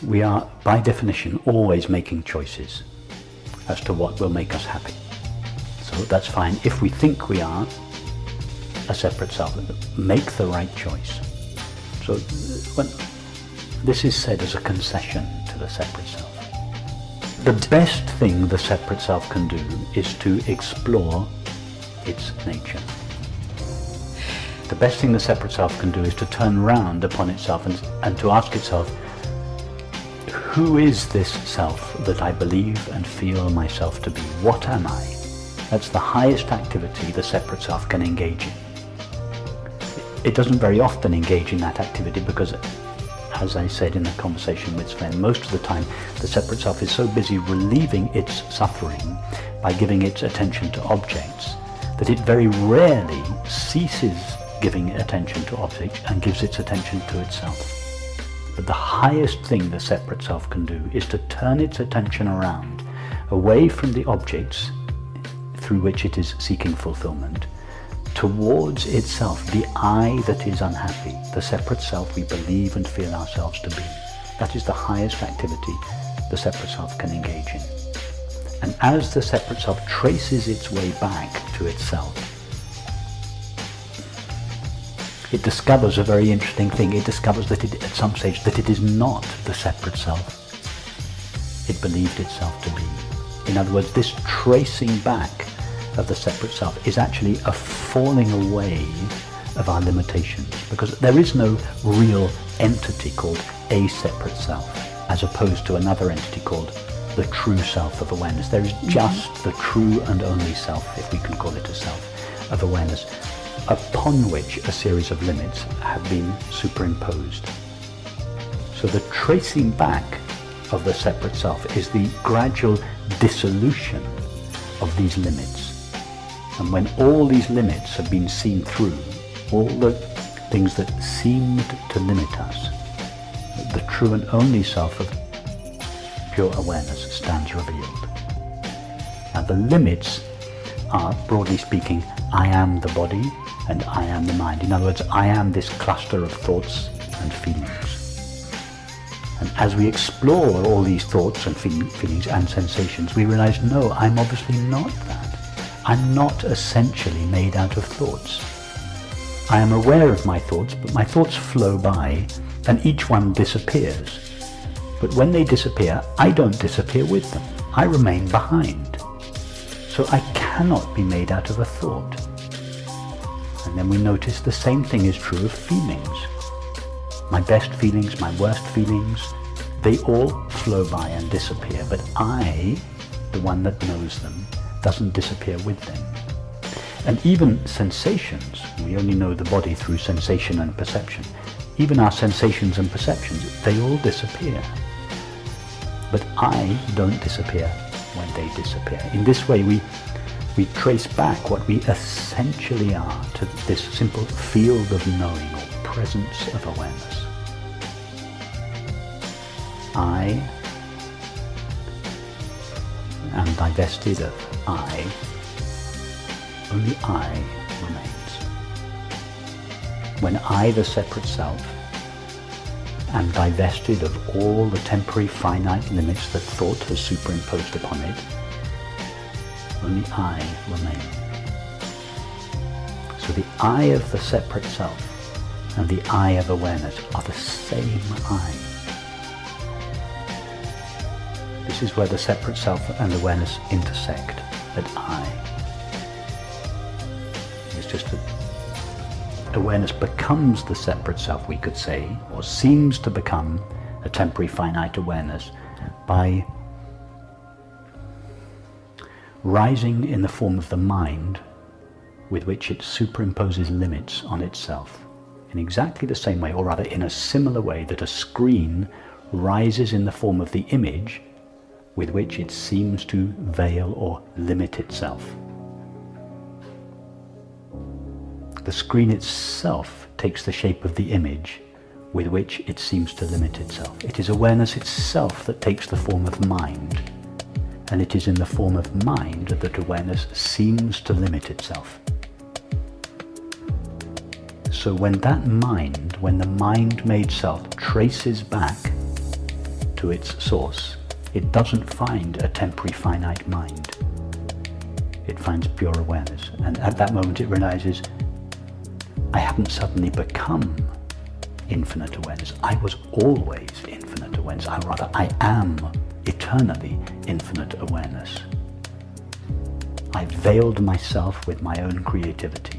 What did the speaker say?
we are, by definition, always making choices as to what will make us happy. So that's fine. If we think we are a separate self, make the right choice. So when this is said as a concession to the separate self. The best thing the separate self can do is to explore its nature. The best thing the separate self can do is to turn round upon itself and to ask itself, who is this self that I believe and feel myself to be? What am I? That's the highest activity the separate self can engage in. It doesn't very often engage in that activity because, as I said in the conversation with Sven, most of the time the separate self is so busy relieving its suffering by giving its attention to objects that it very rarely ceases giving attention to objects and gives its attention to itself. But the highest thing the separate self can do is to turn its attention around, away from the objects through which it is seeking fulfillment, towards itself, the I that is unhappy, the separate self we believe and feel ourselves to be. That is the highest activity the separate self can engage in. And as the separate self traces its way back to itself, it discovers a very interesting thing. It discovers that at some stage that it is not the separate self it believed itself to be. In other words, this tracing back of the separate self is actually a falling away of our limitations, because there is no real entity called a separate self, as opposed to another entity called the true self of awareness. There is just the true and only self, if we can call it a self, of awareness, upon which a series of limits have been superimposed. So the tracing back of the separate self is the gradual dissolution of these limits. And when all these limits have been seen through, all the things that seemed to limit us, the true and only self of pure awareness stands revealed. Now the limits are, broadly speaking, I am the body and I am the mind. In other words, I am this cluster of thoughts and feelings. And as we explore all these thoughts and feelings and sensations, we realize, no, I'm obviously not that. I'm not essentially made out of thoughts. I am aware of my thoughts, but my thoughts flow by and each one disappears. But when they disappear, I don't disappear with them. I remain behind. So I cannot be made out of a thought. And then we notice the same thing is true of feelings. My best feelings, my worst feelings, they all flow by and disappear. But I, the one that knows them, doesn't disappear with them. And even sensations, we only know the body through sensation and perception. Even our sensations and perceptions, they all disappear. But I don't disappear when they disappear. In this way, we trace back what we essentially are to this simple field of knowing or presence of awareness. I am divested of I. Only I remains. When I, the separate self, am divested of all the temporary finite limits that thought has superimposed upon it, only I remain. So the I of the separate self and the I of awareness are the same I. This is where the separate self and awareness intersect, at I. It's just that awareness becomes the separate self, we could say, or seems to become a temporary finite awareness by rising in the form of the mind with which it superimposes limits on itself, in exactly the same way, or rather in a similar way, that a screen rises in the form of the image with which it seems to veil or limit itself. The screen itself takes the shape of the image with which it seems to limit itself. It is awareness itself that takes the form of mind, and it is in the form of mind that awareness seems to limit itself. So when the mind-made self traces back to to its source. It doesn't find a temporary finite mind. It finds pure awareness. And at that moment it realizes, I haven't suddenly become infinite awareness. I was always infinite awareness. I am eternally infinite awareness. I veiled myself with my own creativity.